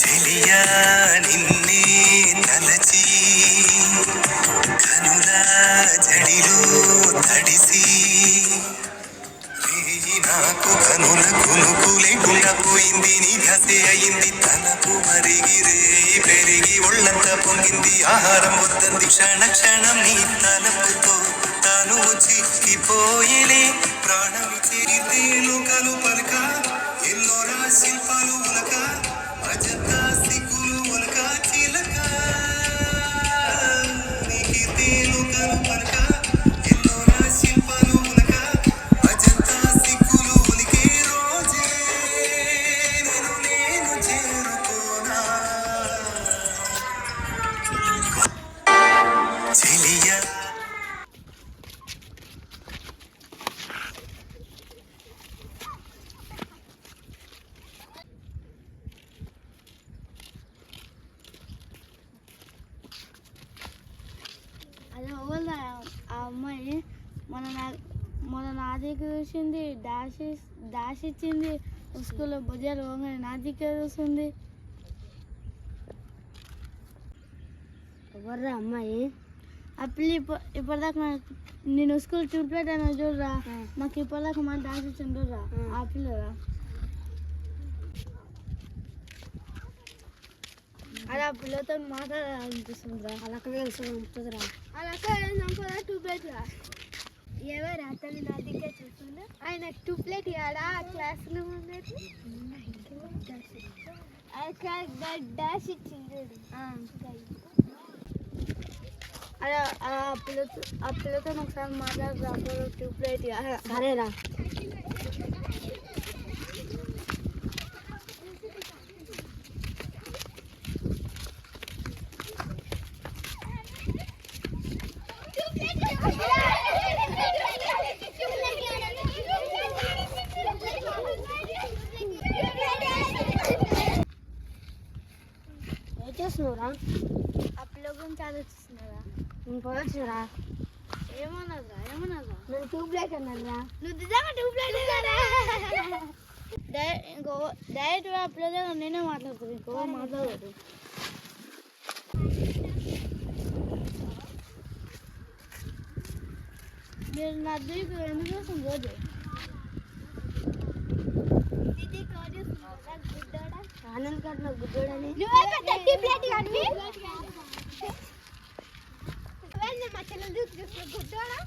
చెలియా నిన్నే తలచి కనుల జడిలో తడిసి నాకు కనుల కునుకు లేకుండా పోయింది. నీ ధ్యాసే అయింది తలపు మరిగి రేయి పెరిగి ఒళ్ళంతా పొంగింది. ఆహారం వద్దంది క్షణ క్షణం నీ తలపుతో తాను చిక్కిపోయేలే. ప్రాణమి చేరితేను కలు పలక ఎల్లోరా శిల్పాలు ఉలక అజంతా సిగ్గులు ఉలక చిలక నీకి తేలు కలు పలక ఎల్లోరా శిల్పాలు ఉలక అజంతా సిగ్గులు ఉలికే రోజే నేను చేరుకోనా చెలియా. అదే ఓళ్ళ ఆ అమ్మాయి మన నా దగ్గర చూసింది, డాష్ ఇచ్చింది. స్కూల్లో బుజ్జాలు పోగానే నా దగ్గర చూస్తుంది. ఎవర్రా అమ్మాయి? ఆ పిల్లి ఇప్పటిదాకా నేను స్కూల్ చూపెట్టాను చూడరా, నాకు ఇప్పటిదాకా మన డాష్ ఇచ్చింది చూడరా, ఆ పిల్లరా. అలా ఆ పిల్లతో మాట్లాడాలనిపిస్తుందిరా. అలా తెలుసురా అలా చంపదా 2 ప్లేట్ రా. ఎవరు అతను నా దగ్గర చూస్తుండే ఆయన 2 ప్లేట్ ఇవ్వడా క్లాసులో ఉన్నది డాష్ ఇచ్చింది. అలా ఆ పిల్లతో ఒకసారి మాట్లాడరా, 2 ప్లేట్ సరేరా. ఏం చేస్తున్నావురా? ఆ పిల్ల గురించి ఆలోచిస్తున్నారా? నేను పోయొచ్చురా. ఏమన్నదా? నేను 2 ప్లేట్ అన్నారా? నువ్వు నిజంగా 2 ప్లేట్ డైరెక్ట్ ఆ పిల్ల దగ్గర నేనే మాట్లాడుతాను, ఇంకో మాట్లాడదు. మీరు నా దగ్గర ఎందుకు వస్తుంది రోజు? ఆనంద్ గారు నాకు గుడ్డోడని గుడ్డోడా